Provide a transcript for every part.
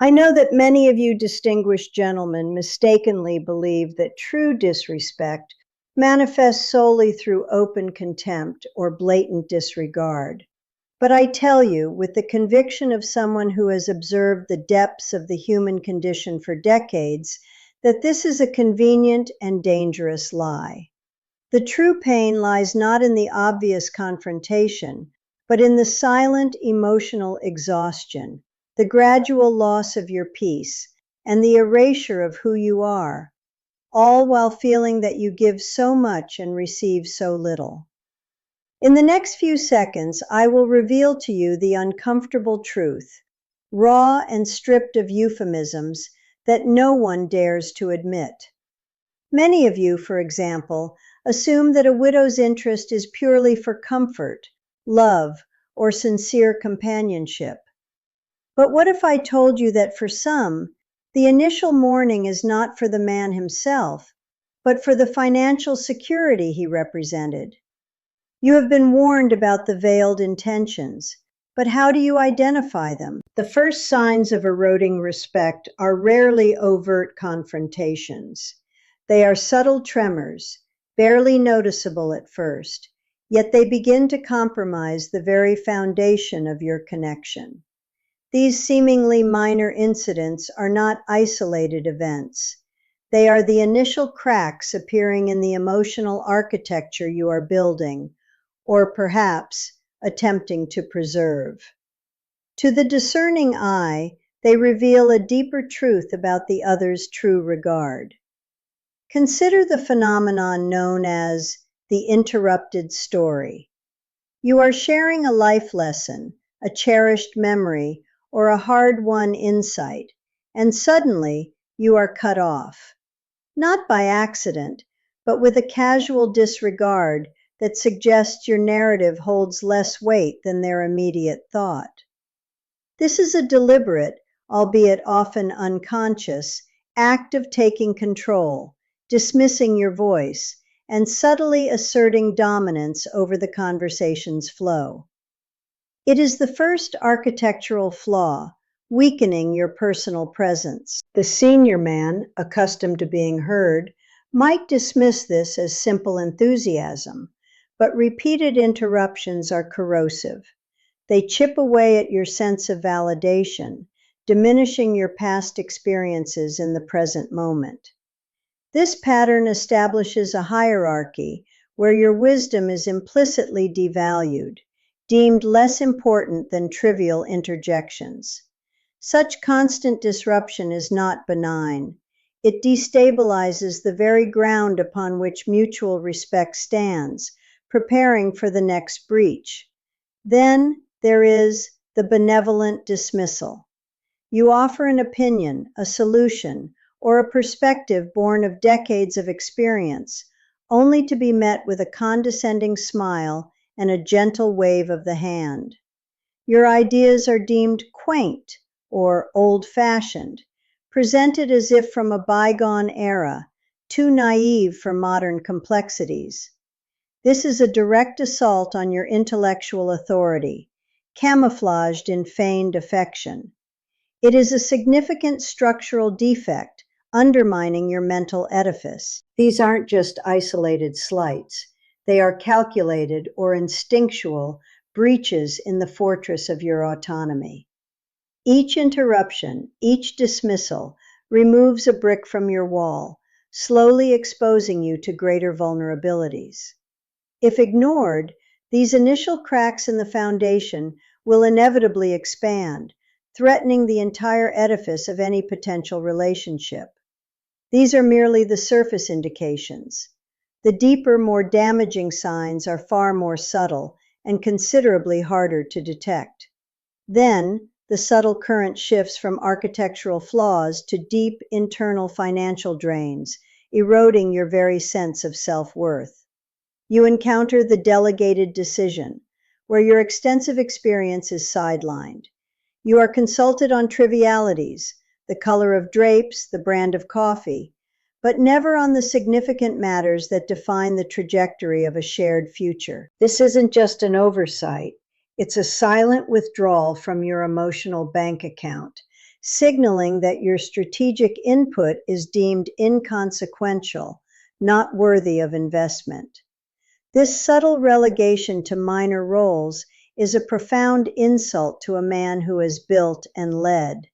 I know that many of you distinguished gentlemen mistakenly believe that true disrespect manifests solely through open contempt or blatant disregard. But I tell you, with the conviction of someone who has observed the depths of the human condition for decades, that this is a convenient and dangerous lie. The true pain lies not in the obvious confrontation, but in the silent emotional exhaustion, the gradual loss of your peace, and the erasure of who you are, all while feeling that you give so much and receive so little. In the next few seconds, I will reveal to you the uncomfortable truth, raw and stripped of euphemisms that no one dares to admit. Many of you, for example, assume that a widow's interest is purely for comfort, love, or sincere companionship. But what if I told you that for some, the initial mourning is not for the man himself, but for the financial security he represented? You have been warned about the veiled intentions, but how do you identify them? The first signs of eroding respect are rarely overt confrontations. They are subtle tremors, barely noticeable at first, yet they begin to compromise the very foundation of your connection. These seemingly minor incidents are not isolated events. They are the initial cracks appearing in the emotional architecture you are building, or perhaps attempting to preserve. To the discerning eye, they reveal a deeper truth about the other's true regard. Consider the phenomenon known as the interrupted story. You are sharing a life lesson, a cherished memory, or a hard-won insight, and suddenly you are cut off. Not by accident, but with a casual disregard that suggests your narrative holds less weight than their immediate thought. This is a deliberate, albeit often unconscious, act of taking control, dismissing your voice, and subtly asserting dominance over the conversation's flow. It is the first architectural flaw, weakening your personal presence. The senior man, accustomed to being heard, might dismiss this as simple enthusiasm, but repeated interruptions are corrosive. They chip away at your sense of validation, diminishing your past experiences in the present moment. This pattern establishes a hierarchy where your wisdom is implicitly devalued, deemed less important than trivial interjections. Such constant disruption is not benign. It destabilizes the very ground upon which mutual respect stands, preparing for the next breach. Then there is the benevolent dismissal. You offer an opinion, a solution, or a perspective born of decades of experience, only to be met with a condescending smile and a gentle wave of the hand. Your ideas are deemed quaint or old-fashioned, presented as if from a bygone era, too naive for modern complexities. This is a direct assault on your intellectual authority, camouflaged in feigned affection. It is a significant structural defect, undermining your mental edifice. These aren't just isolated slights. They are calculated or instinctual breaches in the fortress of your autonomy. Each interruption, each dismissal, removes a brick from your wall, slowly exposing you to greater vulnerabilities. If ignored, these initial cracks in the foundation will inevitably expand, threatening the entire edifice of any potential relationship. These are merely the surface indications. The deeper, more damaging signs are far more subtle and considerably harder to detect. Then, the subtle current shifts from architectural flaws to deep internal financial drains, eroding your very sense of self-worth. You encounter the delegated decision, where your extensive experience is sidelined. You are consulted on trivialities, the color of drapes, the brand of coffee, but never on the significant matters that define the trajectory of a shared future. This isn't just an oversight. It's a silent withdrawal from your emotional bank account, signaling that your strategic input is deemed inconsequential, not worthy of investment. This subtle relegation to minor roles is a profound insult to a man who has built and led.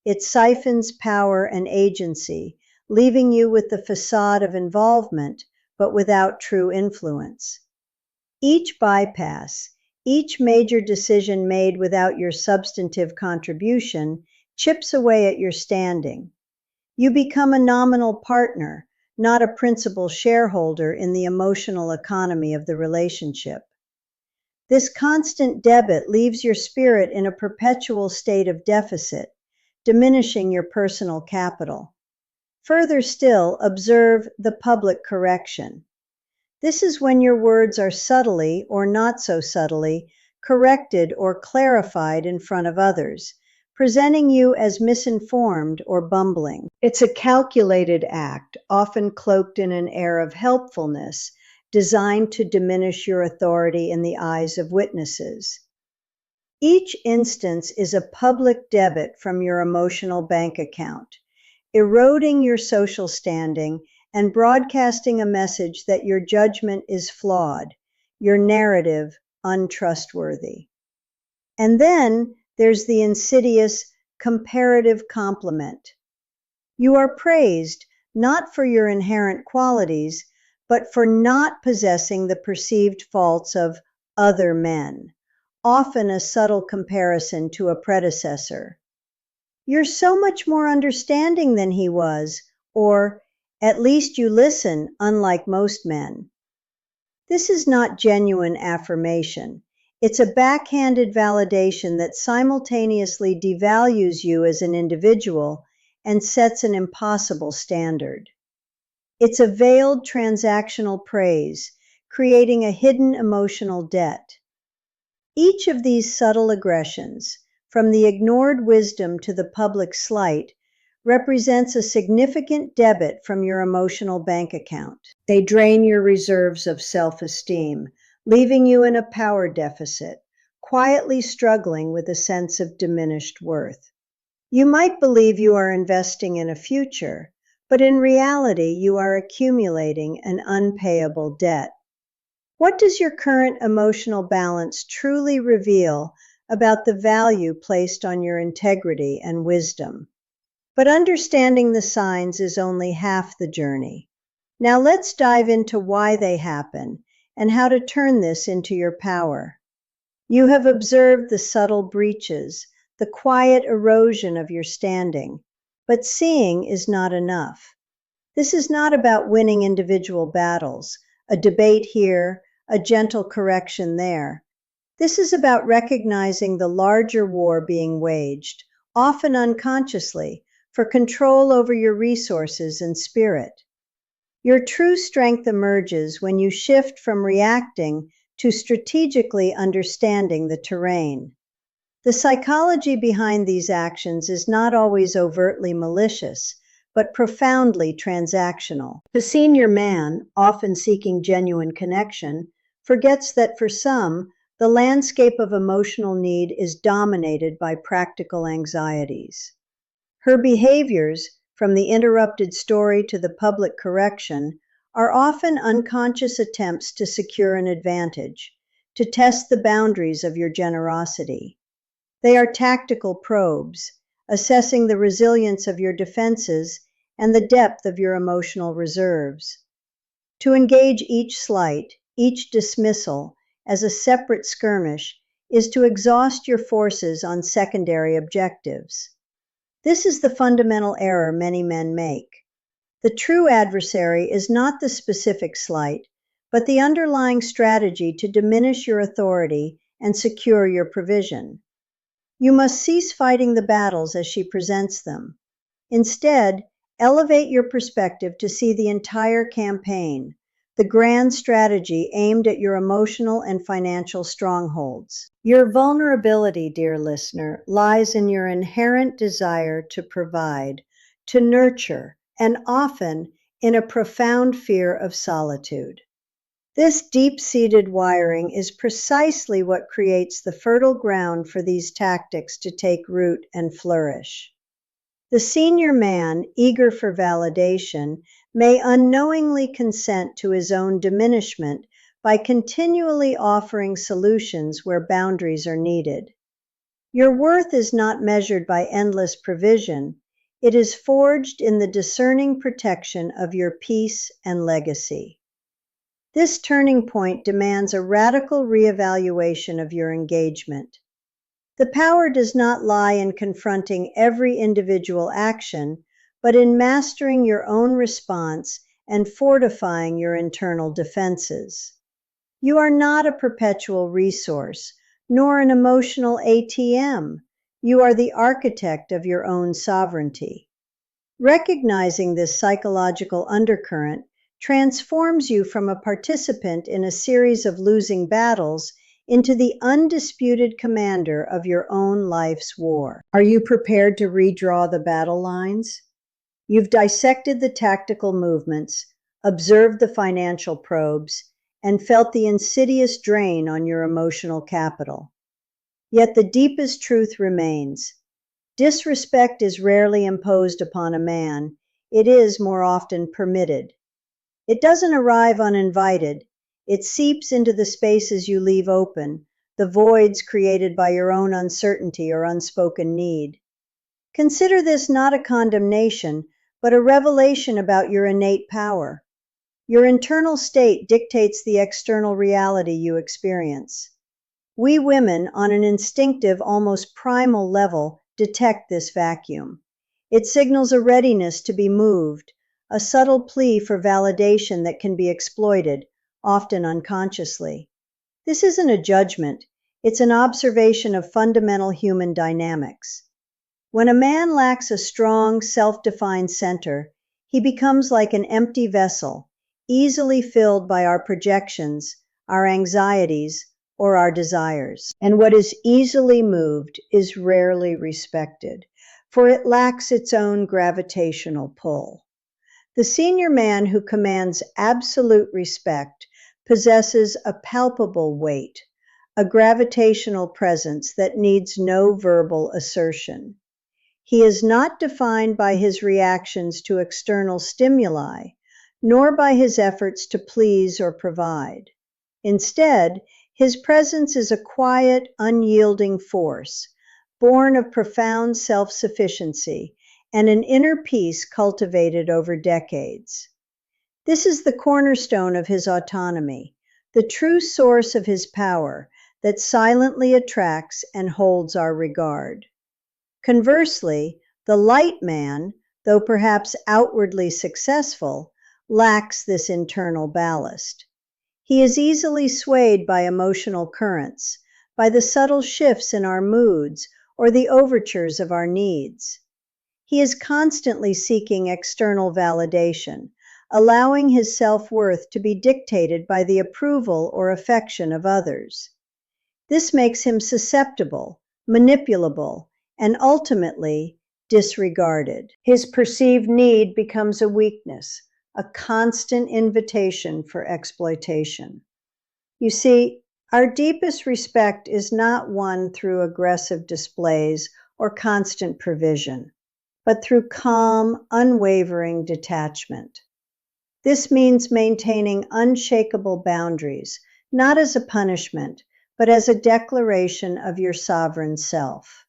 It siphons power and agency, leaving you with the facade of involvement, but without true influence. Each bypass, each major decision made without your substantive contribution, chips away at your standing. You become a nominal partner, not a principal shareholder in the emotional economy of the relationship. This constant debit leaves your spirit in a perpetual state of deficit, diminishing your personal capital. Further still, observe the public correction. This is when your words are subtly, or not so subtly, corrected or clarified in front of others, presenting you as misinformed or bumbling. It's a calculated act, often cloaked in an air of helpfulness, designed to diminish your authority in the eyes of witnesses. Each instance is a public debit from your emotional bank account, eroding your social standing and broadcasting a message that your judgment is flawed, your narrative untrustworthy. And then there's the insidious comparative compliment. You are praised not for your inherent qualities, but for not possessing the perceived faults of other men, often a subtle comparison to a predecessor. You're so much more understanding than he was, or at least you listen, unlike most men. This is not genuine affirmation. It's a backhanded validation that simultaneously devalues you as an individual and sets an impossible standard. It's a veiled transactional praise, creating a hidden emotional debt. Each of these subtle aggressions, from the ignored wisdom to the public slight, represents a significant debit from your emotional bank account. They drain your reserves of self-esteem, leaving you in a power deficit, quietly struggling with a sense of diminished worth. You might believe you are investing in a future, but in reality you are accumulating an unpayable debt. What does your current emotional balance truly reveal about the value placed on your integrity and wisdom? But understanding the signs is only half the journey. Now let's dive into why they happen and how to turn this into your power. You have observed the subtle breaches, the quiet erosion of your standing, but seeing is not enough. This is not about winning individual battles, a debate here, a gentle correction there. This is about recognizing the larger war being waged, often unconsciously, for control over your resources and spirit. Your true strength emerges when you shift from reacting to strategically understanding the terrain. The psychology behind these actions is not always overtly malicious, but profoundly transactional. The senior man, often seeking genuine connection, forgets that for some, the landscape of emotional need is dominated by practical anxieties. Her behaviors, from the interrupted story to the public correction, are often unconscious attempts to secure an advantage, to test the boundaries of your generosity. They are tactical probes, assessing the resilience of your defenses and the depth of your emotional reserves. To engage each slight, each dismissal, as a separate skirmish is to exhaust your forces on secondary objectives. This is the fundamental error many men make. The true adversary is not the specific slight, but the underlying strategy to diminish your authority and secure your provision. You must cease fighting the battles as she presents them. Instead, elevate your perspective to see the entire campaign, the grand strategy aimed at your emotional and financial strongholds. Your vulnerability, dear listener, lies in your inherent desire to provide, to nurture, and often in a profound fear of solitude. This deep-seated wiring is precisely what creates the fertile ground for these tactics to take root and flourish. The senior man, eager for validation, may unknowingly consent to his own diminishment by continually offering solutions where boundaries are needed. Your worth is not measured by endless provision. It is forged in the discerning protection of your peace and legacy. This turning point demands a radical reevaluation of your engagement. The power does not lie in confronting every individual action, but in mastering your own response and fortifying your internal defenses. You are not a perpetual resource, nor an emotional ATM. You are the architect of your own sovereignty. Recognizing this psychological undercurrent transforms you from a participant in a series of losing battles into the undisputed commander of your own life's war. Are you prepared to redraw the battle lines? You've dissected the tactical movements, observed the financial probes, and felt the insidious drain on your emotional capital. Yet the deepest truth remains. Disrespect is rarely imposed upon a man. It is more often permitted. It doesn't arrive uninvited. It seeps into the spaces you leave open, the voids created by your own uncertainty or unspoken need. Consider this not a condemnation, but a revelation about your innate power. Your internal state dictates the external reality you experience. We women, on an instinctive, almost primal level, detect this vacuum. It signals a readiness to be moved, a subtle plea for validation that can be exploited, often unconsciously. This isn't a judgment, it's an observation of fundamental human dynamics. When a man lacks a strong, self-defined center, he becomes like an empty vessel, easily filled by our projections, our anxieties, or our desires. And what is easily moved is rarely respected, for it lacks its own gravitational pull. The senior man who commands absolute respect possesses a palpable weight, a gravitational presence that needs no verbal assertion. He is not defined by his reactions to external stimuli, nor by his efforts to please or provide. Instead, his presence is a quiet, unyielding force, born of profound self-sufficiency and an inner peace cultivated over decades. This is the cornerstone of his autonomy, the true source of his power that silently attracts and holds our regard. Conversely, the light man, though perhaps outwardly successful, lacks this internal ballast. He is easily swayed by emotional currents, by the subtle shifts in our moods or the overtures of our needs. He is constantly seeking external validation, allowing his self-worth to be dictated by the approval or affection of others. This makes him susceptible, manipulable, and ultimately disregarded. His perceived need becomes a weakness, a constant invitation for exploitation. You see, our deepest respect is not won through aggressive displays or constant provision, but through calm, unwavering detachment. This means maintaining unshakable boundaries, not as a punishment, but as a declaration of your sovereign self.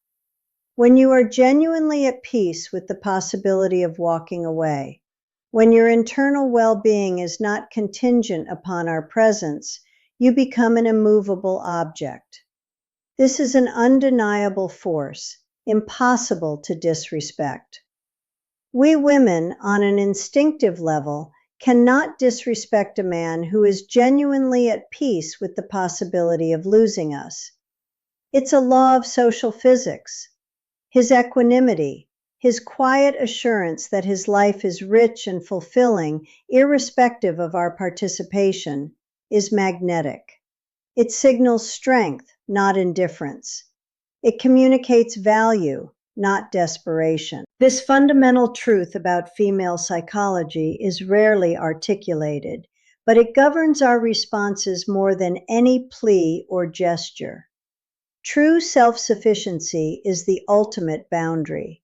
When you are genuinely at peace with the possibility of walking away, when your internal well-being is not contingent upon our presence, you become an immovable object. This is an undeniable force, impossible to disrespect. We women, on an instinctive level, cannot disrespect a man who is genuinely at peace with the possibility of losing us. It's a law of social physics. His equanimity, his quiet assurance that his life is rich and fulfilling, irrespective of our participation, is magnetic. It signals strength, not indifference. It communicates value, not desperation. This fundamental truth about female psychology is rarely articulated, but it governs our responses more than any plea or gesture. True self-sufficiency is the ultimate boundary.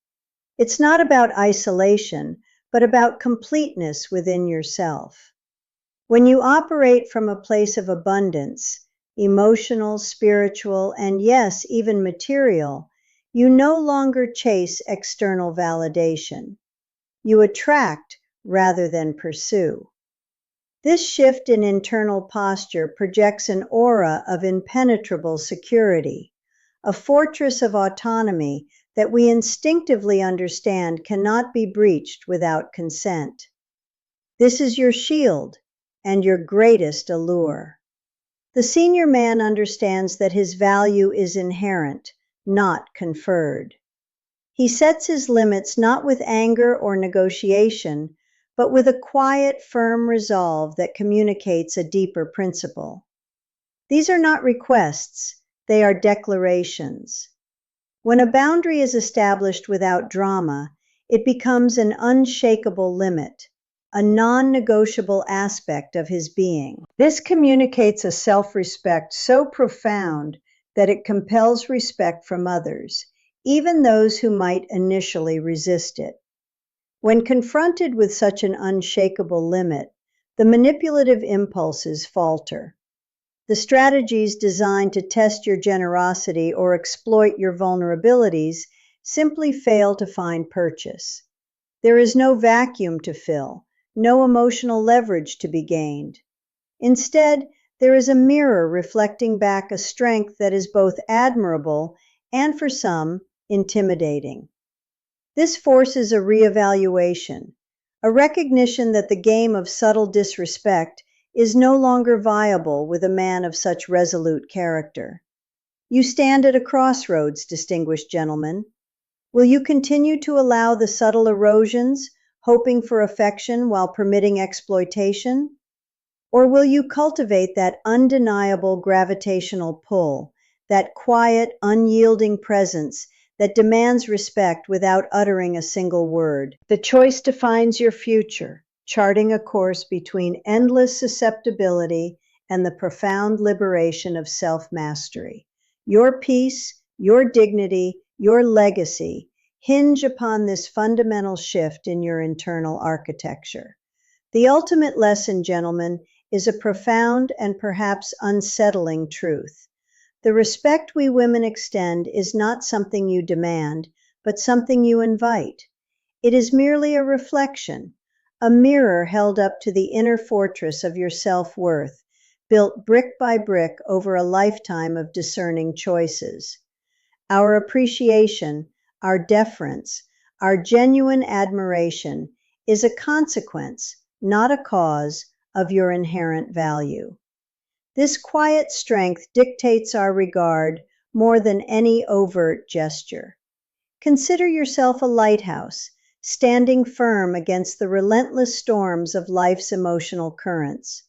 It's not about isolation, but about completeness within yourself. When you operate from a place of abundance, emotional, spiritual, and yes, even material, you no longer chase external validation. You attract rather than pursue. This shift in internal posture projects an aura of impenetrable security, a fortress of autonomy that we instinctively understand cannot be breached without consent. This is your shield and your greatest allure. The senior man understands that his value is inherent, not conferred. He sets his limits not with anger or negotiation, but with a quiet, firm resolve that communicates a deeper principle. These are not requests, they are declarations. When a boundary is established without drama, it becomes an unshakable limit, a non-negotiable aspect of his being. This communicates a self-respect so profound that it compels respect from others, even those who might initially resist it. When confronted with such an unshakable limit, the manipulative impulses falter. The strategies designed to test your generosity or exploit your vulnerabilities simply fail to find purchase. There is no vacuum to fill, no emotional leverage to be gained. Instead, there is a mirror reflecting back a strength that is both admirable and, for some, intimidating. This forces a reevaluation, a recognition that the game of subtle disrespect is no longer viable with a man of such resolute character. You stand at a crossroads, distinguished gentlemen. Will you continue to allow the subtle erosions, hoping for affection while permitting exploitation? Or will you cultivate that undeniable gravitational pull, that quiet, unyielding presence that demands respect without uttering a single word? The choice defines your future, charting a course between endless susceptibility and the profound liberation of self-mastery. Your peace, your dignity, your legacy hinge upon this fundamental shift in your internal architecture. The ultimate lesson, gentlemen, is a profound and perhaps unsettling truth. The respect we women extend is not something you demand, but something you invite. It is merely a reflection, a mirror held up to the inner fortress of your self-worth, built brick by brick over a lifetime of discerning choices. Our appreciation, our deference, our genuine admiration is a consequence, not a cause, of your inherent value. This quiet strength dictates our regard more than any overt gesture. Consider yourself a lighthouse, standing firm against the relentless storms of life's emotional currents.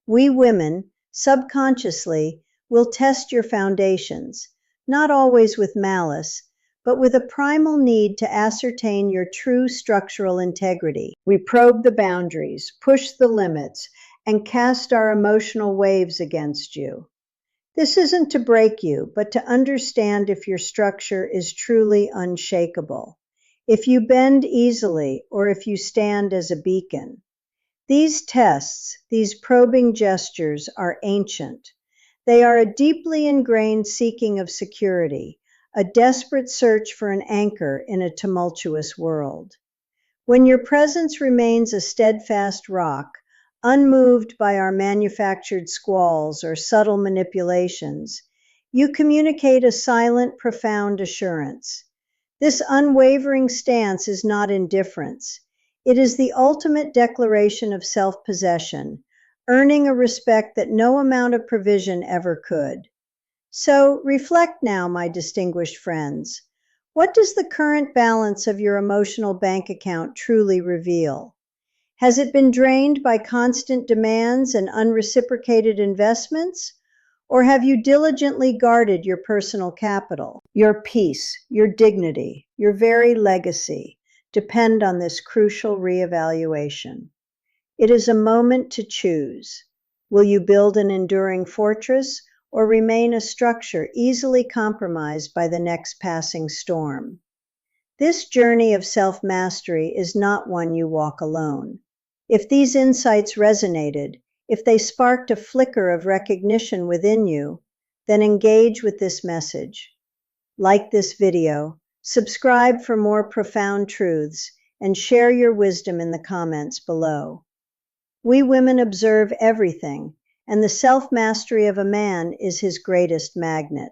We women, subconsciously, will test your foundations, not always with malice, but with a primal need to ascertain your true structural integrity. We probe the boundaries, push the limits, and cast our emotional waves against you. This isn't to break you, but to understand if your structure is truly unshakable, if you bend easily, or if you stand as a beacon. These tests, these probing gestures, are ancient. They are a deeply ingrained seeking of security, a desperate search for an anchor in a tumultuous world. When your presence remains a steadfast rock, unmoved by our manufactured squalls or subtle manipulations, you communicate a silent, profound assurance. This unwavering stance is not indifference. It is the ultimate declaration of self-possession, earning a respect that no amount of provision ever could. So reflect now, my distinguished friends. What does the current balance of your emotional bank account truly reveal? Has it been drained by constant demands and unreciprocated investments? Or have you diligently guarded your personal capital? Your peace, your dignity, your very legacy depend on this crucial reevaluation. It is a moment to choose. Will you build an enduring fortress or remain a structure easily compromised by the next passing storm? This journey of self-mastery is not one you walk alone. If these insights resonated, if they sparked a flicker of recognition within you, then engage with this message. Like this video, subscribe for more profound truths, and share your wisdom in the comments below. We women observe everything, and the self-mastery of a man is his greatest magnet.